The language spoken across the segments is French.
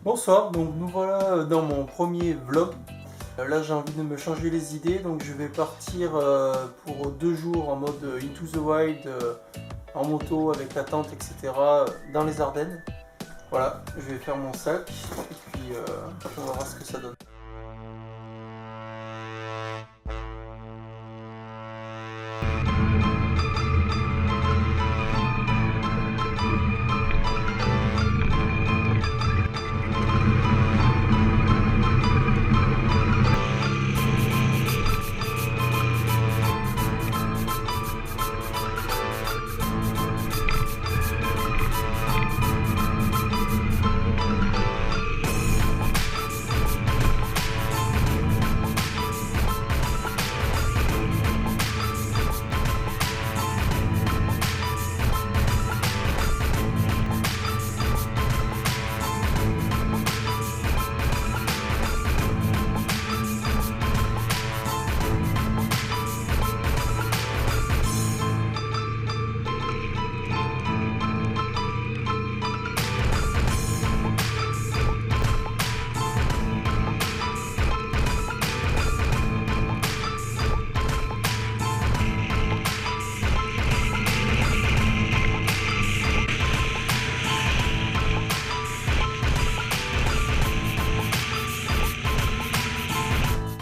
Bonsoir, donc nous voilà dans mon premier vlog. Là j'ai envie de me changer les idées, donc je vais partir pour 2 jours en mode Into the Wild, en moto avec la tente, etc. dans les Ardennes. Voilà, je vais faire mon sac et puis on va voir ce que ça donne.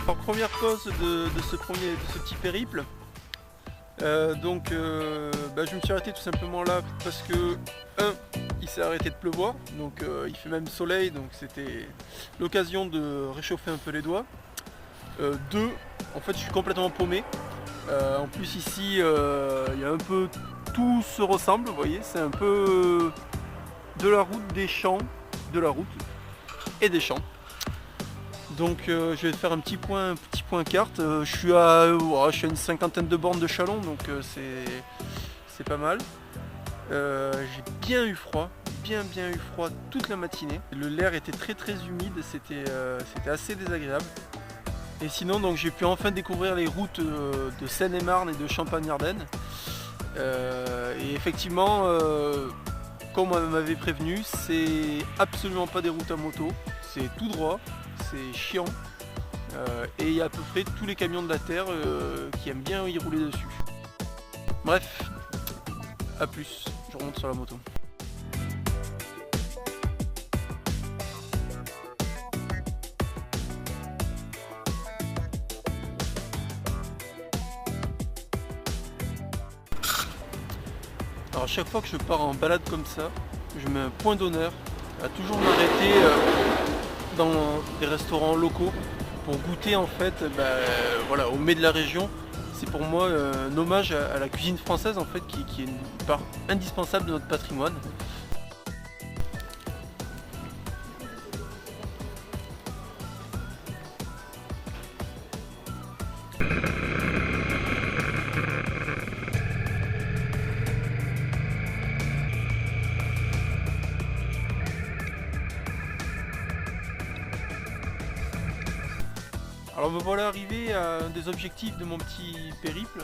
Alors, première cause de ce petit périple, je me suis arrêté tout simplement là parce que il s'est arrêté de pleuvoir, donc il fait même soleil, donc c'était l'occasion de réchauffer un peu les doigts. 2, en fait je suis complètement paumé. En plus ici il y a un peu tout se ressemble, vous voyez, c'est un peu de la route, des champs, de la route et des champs. Donc je vais faire un petit point carte. Je suis à une cinquantaine de bornes de Châlons, donc c'est pas mal. J'ai bien eu froid, bien eu froid toute la matinée. L'air était très humide, c'était assez désagréable. Et sinon donc j'ai pu enfin découvrir les routes de Seine-et-Marne et de Champagne-Ardenne. Et effectivement, comme on m'avait prévenu, c'est absolument pas des routes à moto, c'est tout droit, c'est chiant. Et il y a à peu près tous les camions de la terre qui aiment bien y rouler dessus. Bref, à plus, je remonte sur la moto. Alors à chaque fois que je pars en balade comme ça, je mets un point d'honneur à toujours m'arrêter dans des restaurants locaux pour goûter en fait au mets de la région. C'est pour moi un hommage à la cuisine française en fait qui est une part indispensable de notre patrimoine. Alors me voilà arrivé à un des objectifs de mon petit périple,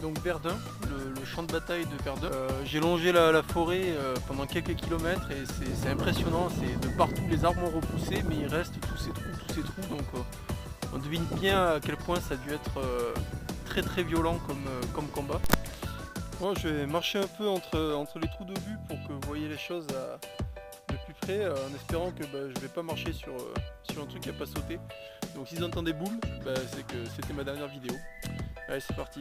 donc Verdun, le champ de bataille de Verdun. J'ai longé la forêt pendant quelques kilomètres et c'est impressionnant, c'est de partout les arbres ont repoussé mais il reste tous ces trous, donc on devine bien à quel point ça a dû être très violent comme combat. Moi je vais marcher un peu entre les trous de vue pour que vous voyez les choses de plus près, en espérant que je vais pas marcher sur un truc qui n'a pas sauté. Donc si vous entendez boum, c'est que c'était ma dernière vidéo. Allez, c'est parti.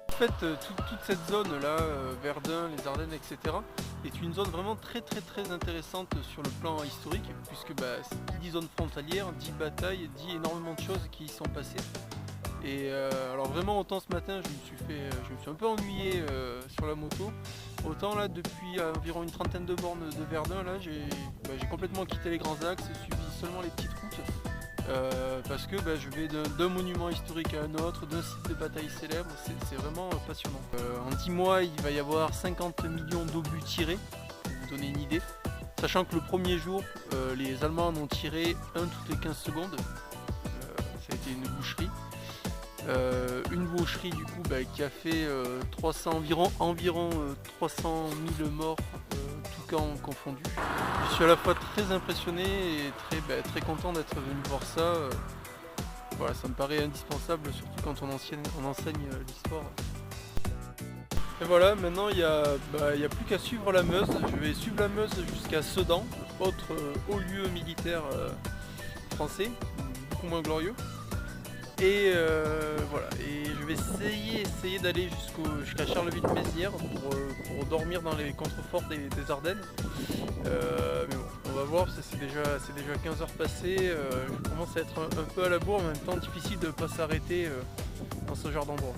En fait, toute cette zone là, Verdun, les Ardennes, etc., est une zone vraiment très intéressante sur le plan historique, puisque qui dit zone frontalière, dit bataille, dit énormément de choses qui y sont passées. Et alors vraiment autant ce matin je me suis un peu ennuyé sur la moto, autant là depuis environ une trentaine de bornes de Verdun là j'ai complètement quitté les grands axes, suivi seulement les petites routes parce que je vais d'un monument historique à un autre, d'un site de bataille célèbre, c'est vraiment passionnant. En 10 mois il va y avoir 50 millions d'obus tirés, pour vous donner une idée, sachant que le premier jour les Allemands en ont tiré un toutes les 15 secondes, ça a été une boucherie. une boucherie du coup qui a fait environ 300 000 morts, tout camp confondu. Je suis à la fois très impressionné et très content d'être venu voir ça. Voilà, ça me paraît indispensable, surtout quand on enseigne l'histoire. Et voilà, maintenant il n'y a plus qu'à suivre la Meuse. Je vais suivre la Meuse jusqu'à Sedan, autre haut lieu militaire français, beaucoup moins glorieux. Et voilà, et je vais essayer d'aller jusqu'à Charleville-Mézières pour dormir dans les contreforts des Ardennes. Mais bon, on va voir, c'est déjà 15 heures passées, je commence à être un peu à la bourre, en même temps difficile de ne pas s'arrêter dans ce genre d'endroit.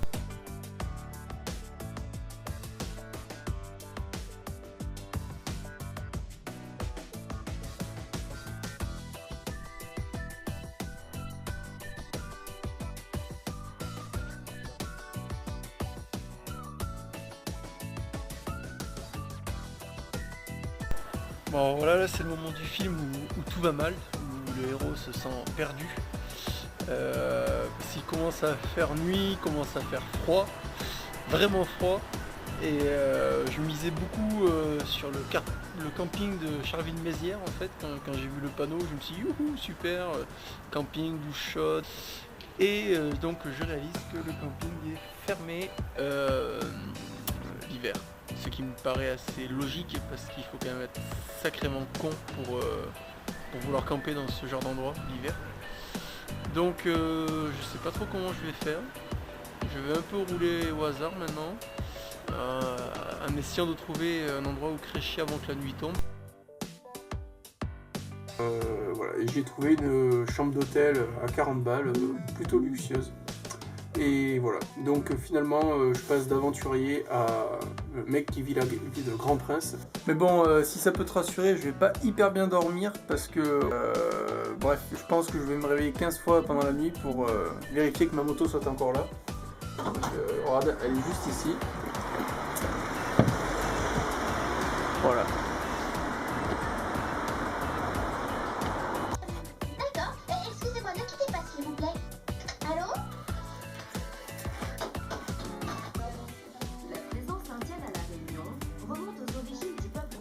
Bon voilà, là c'est le moment du film où tout va mal, où le héros se sent perdu. Parce qu'il commence à faire nuit, il commence à faire froid, vraiment froid. Et je misais beaucoup sur le camping de Charleville-Mézières en fait. Quand j'ai vu le panneau, je me suis dit youhou, super, camping, douche chaude. Et donc je réalise que le camping est fermé l'hiver. Ce qui me paraît assez logique parce qu'il faut quand même être sacrément con pour vouloir camper dans ce genre d'endroit l'hiver. Donc je sais pas trop comment je vais faire. Je vais un peu rouler au hasard maintenant, en essayant de trouver un endroit où crécher avant que la nuit tombe. Voilà, et j'ai trouvé une chambre d'hôtel à 40 balles, plutôt luxueuse. Et voilà, donc finalement je passe d'aventurier à mec qui vit la vie de grand prince. Mais bon, si ça peut te rassurer, je vais pas hyper bien dormir parce que bref, je pense que je vais me réveiller 15 fois pendant la nuit pour vérifier que ma moto soit encore là. Donc regarde, elle est juste ici. Voilà. D'accord, excusez-moi, ne quittez pas s'il vous plaît. Allô? La présence indienne à la Réunion remonte aux origines du peuple.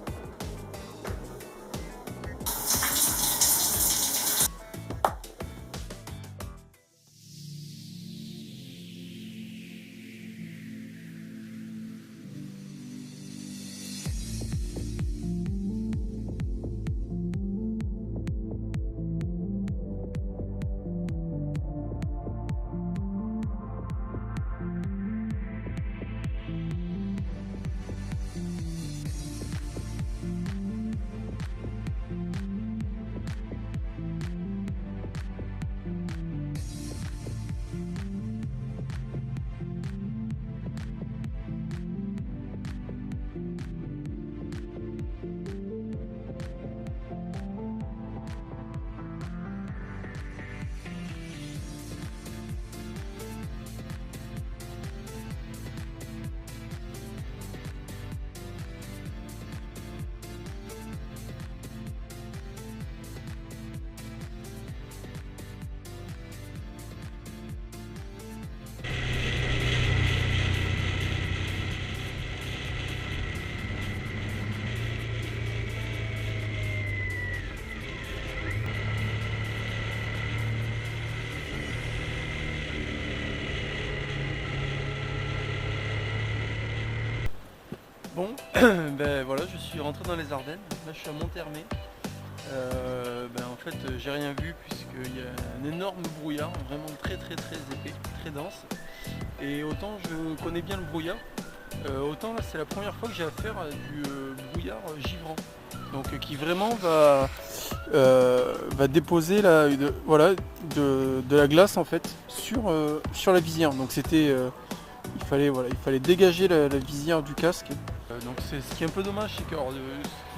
Bon, ben voilà, je suis rentré dans les Ardennes, là je suis à Montermé. En fait j'ai rien vu puisqu'il y a un énorme brouillard, vraiment très épais, très dense. Et autant je connais bien le brouillard, autant là c'est la première fois que j'ai affaire à du brouillard givrant. Donc qui vraiment va déposer de la glace en fait sur la visière. Donc c'était il fallait dégager la visière du casque. Donc ce qui est un peu dommage, c'est que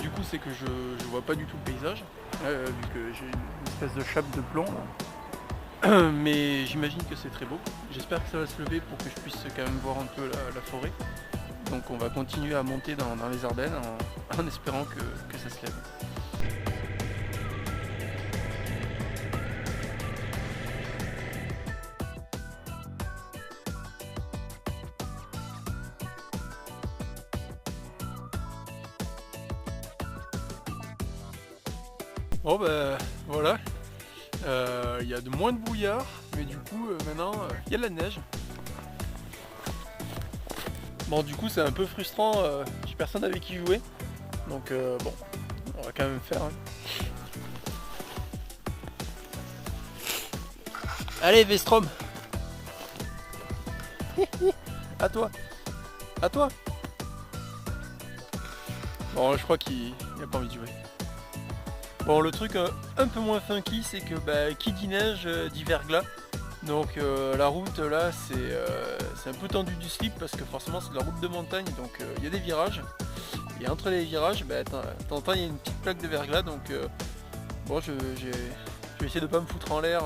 du coup c'est que je vois pas du tout le paysage, vu que j'ai une espèce de chape de plomb là. Mais j'imagine que c'est très beau. J'espère que ça va se lever pour que je puisse quand même voir un peu la forêt. Donc on va continuer à monter dans les Ardennes en espérant que ça se lève. Bon bah voilà, il y a de moins de brouillard, mais du coup maintenant il y a de la neige. Bon du coup c'est un peu frustrant, j'ai personne avec qui jouer, donc bon, on va quand même faire. Hein. Allez Vestrom. À toi. À toi. Bon je crois qu'il n'a pas envie de jouer. Bon le truc un peu moins funky c'est que bah, qui dit neige dit verglas. Donc la route là c'est un peu tendu du slip parce que forcément c'est de la route de montagne, donc il y a des virages. Et entre les virages, bah, t'entends il y a une petite plaque de verglas, donc bon je vais essayer de pas me foutre en l'air.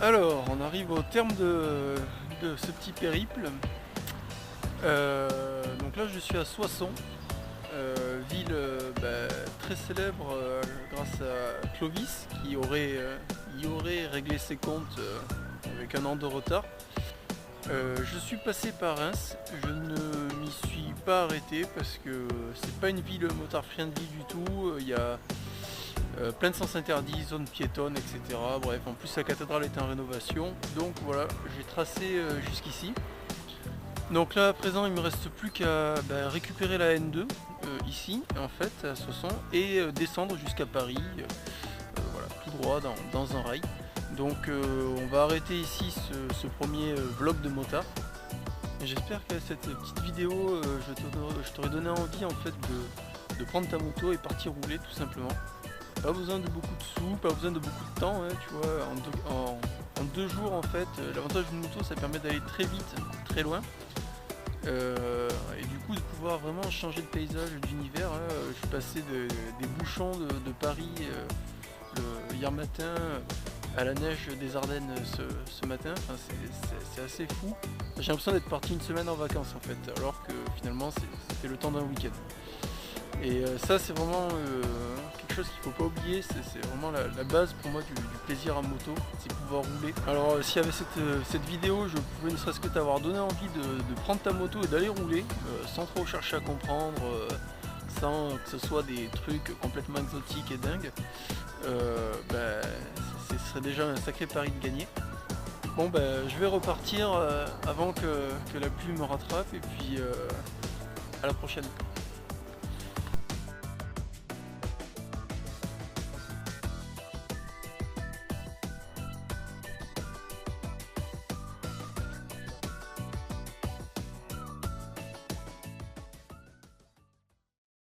Alors, on arrive au terme de ce petit périple. Donc là, je suis à Soissons, ville très célèbre grâce à Clovis, qui y aurait réglé ses comptes avec un an de retard. Je suis passé par Reims, je ne m'y suis pas arrêté parce que c'est pas une ville motard friendly du tout. Il y a plein de sens interdits, zones piétonnes, etc. Bref, en plus la cathédrale est en rénovation, donc voilà, j'ai tracé jusqu'ici. Donc là à présent il me reste plus qu'à récupérer la N2 ici en fait à Soissons et descendre jusqu'à Paris, voilà, tout droit dans un rail. Donc on va arrêter ici ce premier vlog de motard. J'espère que cette petite vidéo je t'aurais donné envie en fait de prendre ta moto et partir rouler tout simplement. Pas besoin de beaucoup de sous, pas besoin de beaucoup de temps, hein, tu vois, en 2 jours en fait, l'avantage d'une moto ça permet d'aller très vite, très loin, et du coup de pouvoir vraiment changer de paysage d'univers. Hein. Je suis passé des bouchons de Paris hier matin à la neige des Ardennes ce matin, enfin, c'est assez fou. J'ai l'impression d'être parti une semaine en vacances en fait, alors que finalement c'était le temps d'un week-end. Et ça c'est vraiment quelque chose qu'il ne faut pas oublier, c'est vraiment la base pour moi du plaisir en moto, c'est pouvoir rouler. Alors si avec cette vidéo je pouvais ne serait-ce que t'avoir donné envie de prendre ta moto et d'aller rouler, sans trop chercher à comprendre, sans que ce soit des trucs complètement exotiques et dingues, ce serait déjà un sacré pari de gagner. Bon je vais repartir avant que la pluie me rattrape et puis à la prochaine.